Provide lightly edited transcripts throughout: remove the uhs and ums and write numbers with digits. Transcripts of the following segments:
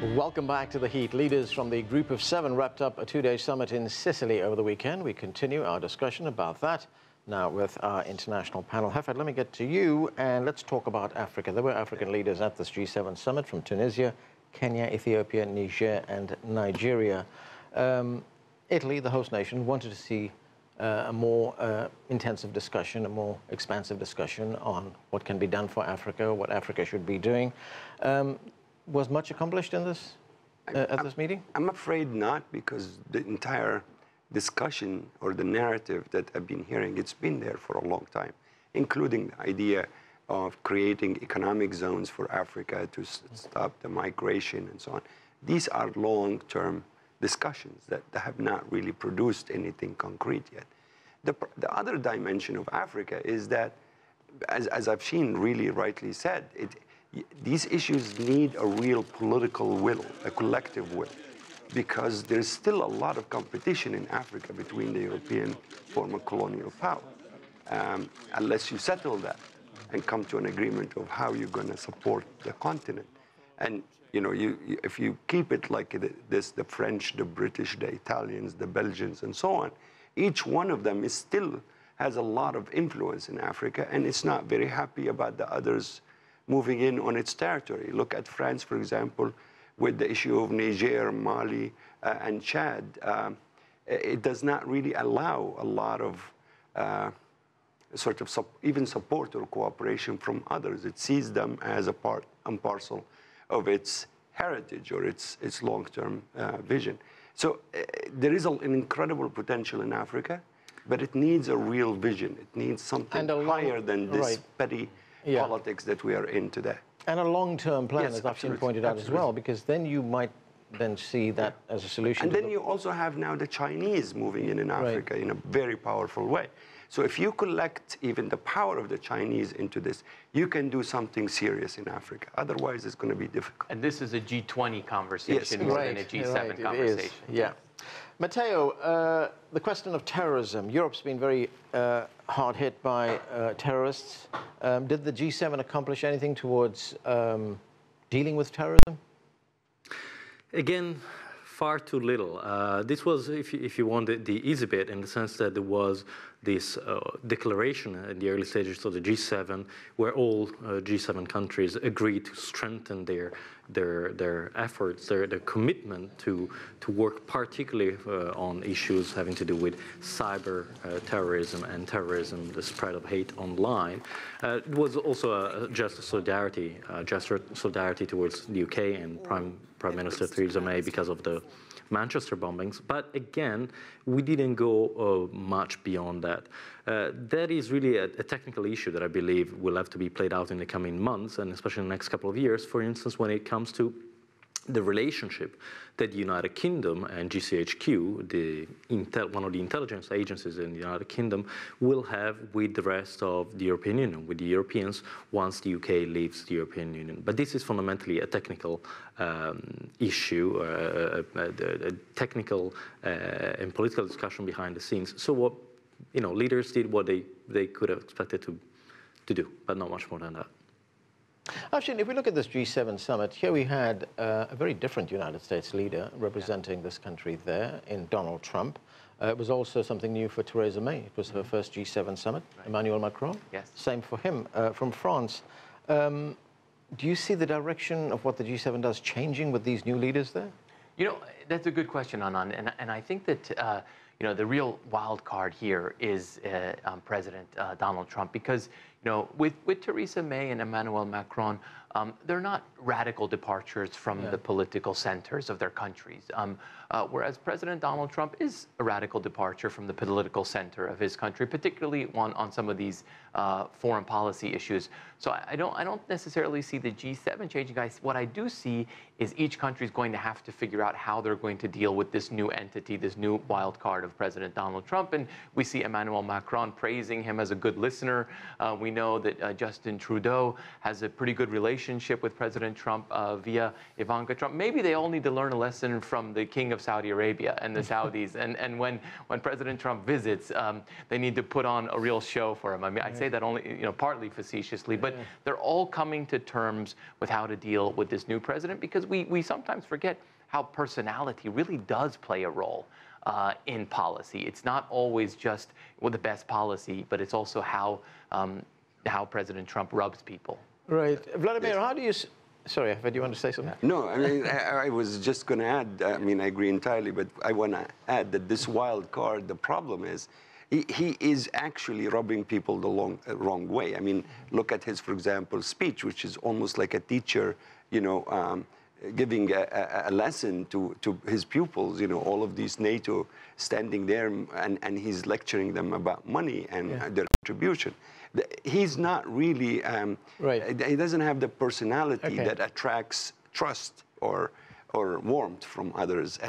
Welcome back to The Heat. Leaders from the Group of Seven wrapped up a two-day summit in Sicily over the weekend. We continue our discussion about that now with our international panel. Hafed, let me get to you and let's talk about Africa. There were African leaders at this G7 summit from Tunisia, Kenya, Ethiopia, Niger and Nigeria. Italy, the host nation, wanted to see a more intensive discussion, a more expansive discussion on what can be done for Africa, what Africa should be doing. Was much accomplished in this at this meeting? I'm afraid not, because the entire discussion or the narrative that I've been hearing, it's been there for a long time, including the idea of creating economic zones for Africa to stop the migration and so on. These are long-term discussions that have not really produced anything concrete yet. The other dimension of Africa is that, as Afshin really rightly said, these issues need a real political will, a collective will, because there's still a lot of competition in Africa between the European former colonial power. Unless you settle that and come to an agreement of how you're going to support the continent. And you know, if you keep it like this, the French, the British, the Italians, the Belgians, and so on, each one of them still has a lot of influence in Africa, and it's not very happy about the others moving in on its territory. Look at France, for example, with the issue of Niger, Mali, and Chad. It does not really allow a lot of sort of even support or cooperation from others. It sees them as a part and parcel of its heritage or its long-term vision. So there is an incredible potential in Africa, but it needs a real vision. It needs something higher than this petty politics that we are in today. And a long-term plan, as Afshin pointed out as well, because then you might then see that as a solution. And then you also have now the Chinese moving in Africa in a very powerful way. So if you collect even the power of the Chinese into this, you can do something serious in Africa. Otherwise, it's going to be difficult. And this is a G20 conversation more than a G7 conversation. Yeah. Matteo, the question of terrorism. Europe's been very hard hit by terrorists. Did the G7 accomplish anything towards dealing with terrorism? Again, far too little. This was, if you want, the easy bit, in the sense that there was this declaration in the early stages of the G7, where all G7 countries agreed to strengthen their efforts, their commitment to work particularly on issues having to do with cyber terrorism and terrorism, the spread of hate online. It was also a gesture of solidarity towards the UK and Prime Minister Teresa May because of the Manchester bombings, but again, we didn't go much beyond that. That is really a technical issue that I believe will have to be played out in the coming months, and especially in the next couple of years, for instance, when it comes to the relationship that the United Kingdom and GCHQ, one of the intelligence agencies in the United Kingdom, will have with the rest of the European Union, with the Europeans, once the UK leaves the European Union. But this is fundamentally a technical issue, a technical and political discussion behind the scenes. So what, leaders did what they could have expected to do, but not much more than that. Afshin, if we look at this G7 summit, here we had a very different United States leader representing this country there in Donald Trump. It was also something new for Teresa May. It was her first G7 summit. Emmanuel Macron, same for him, from France. Do you see the direction of what the G7 does changing with these new leaders there? That's a good question, Anand, and I think that the real wild card here is President Donald Trump, because with Teresa May and Emmanuel Macron, they're not radical departures from the political centers of their countries, whereas President Donald Trump is a radical departure from the political center of his country, particularly on some of these foreign policy issues. So I don't necessarily see the G7 changing, guys. What I do see is each country is going to have to figure out how they're going to deal with this new entity, this new wild card of President Donald Trump. And we see Emmanuel Macron praising him as a good listener. We know that Justin Trudeau has a pretty good relationship relationship with President Trump via Ivanka Trump. Maybe they all need to learn a lesson from the King of Saudi Arabia and the Saudis. And when President Trump visits, they need to put on a real show for him. I mean, I say that only, partly facetiously, but they're all coming to terms with how to deal with this new president, because we sometimes forget how personality really does play a role in policy. It's not always just the best policy, but it's also how President Trump rubs people. Right. Vladimir, how do you... Sorry, do you want to say something? No, I mean, I was just going to add, I mean, I agree entirely, but I want to add that this wild card, the problem is, he is actually rubbing people the wrong way. I mean, look at his, for example, speech, which is almost like a teacher, giving a lesson to his pupils, all of these NATO standing there, and he's lecturing them about money and their contribution. He's not really, he doesn't have the personality that attracts trust or warmth from others.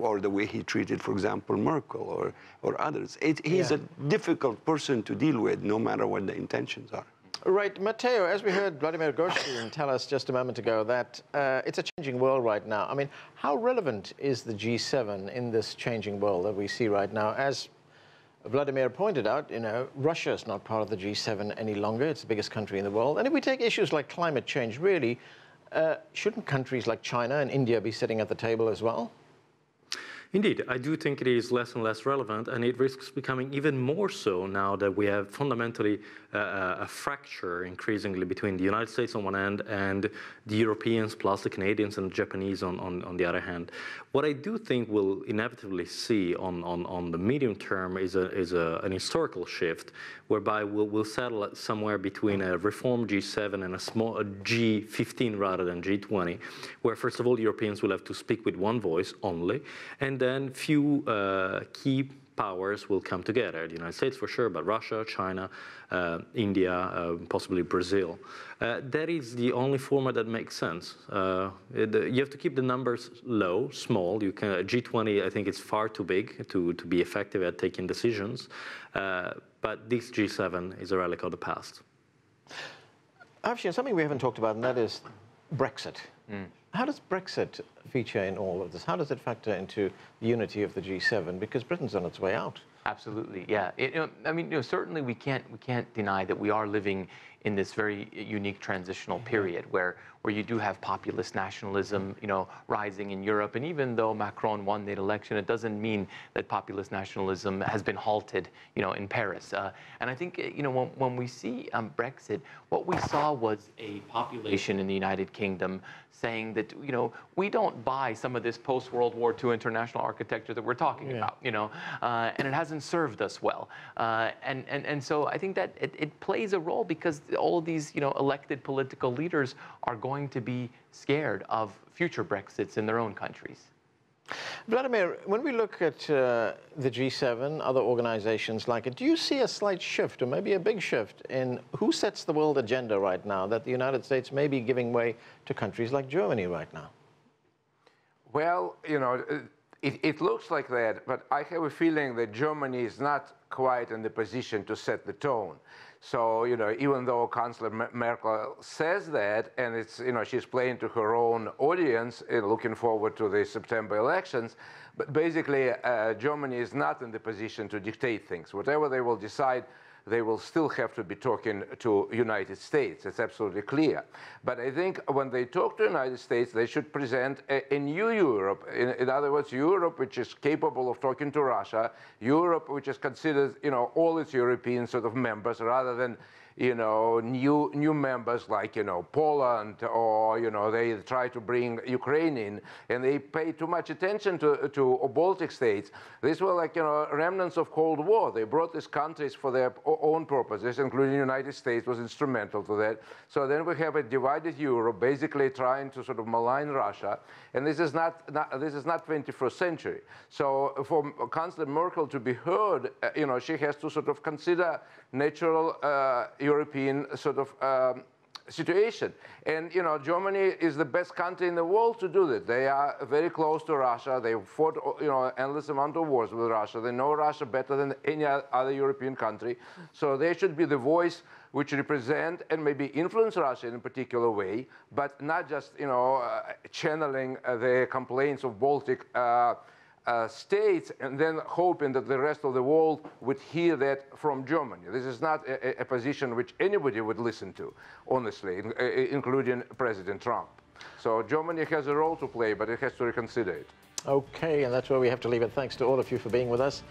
Or the way he treated, for example, Merkel or others. He's a difficult person to deal with, no matter what the intentions are. Right, Matteo, as we heard Vladimir Golstein tell us just a moment ago, that it's a changing world right now. I mean, how relevant is the G7 in this changing world that we see right now? As Vladimir pointed out, Russia is not part of the G7 any longer. It's the biggest country in the world. And if we take issues like climate change, really, shouldn't countries like China and India be sitting at the table as well? Indeed, I do think it is less and less relevant, and it risks becoming even more so now that we have fundamentally a fracture increasingly between the United States on one end and the Europeans plus the Canadians and the Japanese on the other hand. What I do think we'll inevitably see on the medium term is an historical shift, whereby we'll settle somewhere between a reformed G7 and a G15 rather than G20, where first of all Europeans will have to speak with one voice only, and then few key powers will come together. The United States for sure, but Russia, China, India, possibly Brazil. That is the only format that makes sense. You have to keep the numbers low, small. G20, I think it's far too big to be effective at taking decisions. But this G7 is a relic of the past. Afshin, something we haven't talked about, and that is Brexit. How does Brexit feature in all of this? How does it factor into the unity of the G7? Because Britain's on its way out. Absolutely, yeah. I mean, certainly we can't deny that we are living in this very unique transitional period where you do have populist nationalism, rising in Europe. And even though Macron won the election, it doesn't mean that populist nationalism has been halted, in Paris. And I think, when we see Brexit, what we saw was a population in the United Kingdom saying that, we don't buy some of this post-World War II international architecture that we're talking about, and it hasn't served us well. And so I think that it plays a role because all of these, elected political leaders are going to be scared of future Brexits in their own countries. Vladimir, when we look at the G7, other organizations like it, do you see a slight shift or maybe a big shift in who sets the world agenda right now, that the United States may be giving way to countries like Germany right now? Well, it looks like that, but I have a feeling that Germany is not quite in the position to set the tone. So, even though Chancellor Merkel says that, and it's, she's playing to her own audience, looking forward to the September elections, but basically Germany is not in the position to dictate things. Whatever they will decide, they will still have to be talking to United States. It's absolutely clear. But I think when they talk to United States, they should present a new Europe. In other words, Europe which is capable of talking to Russia, Europe which is considered, all its European sort of members, rather than, new members like, Poland, or, they try to bring Ukraine in, and they pay too much attention to Baltic states. These were like, remnants of Cold War. They brought these countries for their own purposes, including the United States was instrumental to that. So then we have a divided Europe, basically trying to sort of malign Russia, and this is not 21st century. So for Chancellor Merkel to be heard, she has to sort of consider natural European sort of situation. And, Germany is the best country in the world to do that. They are very close to Russia. They fought, endless amount of wars with Russia. They know Russia better than any other European country. So they should be the voice which represent and maybe influence Russia in a particular way, but not just, channeling the complaints of Baltic states and then hoping that the rest of the world would hear that from Germany. This is not a position which anybody would listen to, honestly, including President Trump. So Germany has a role to play, but it has to reconsider it. Okay, and that's where we have to leave it. Thanks to all of you for being with us.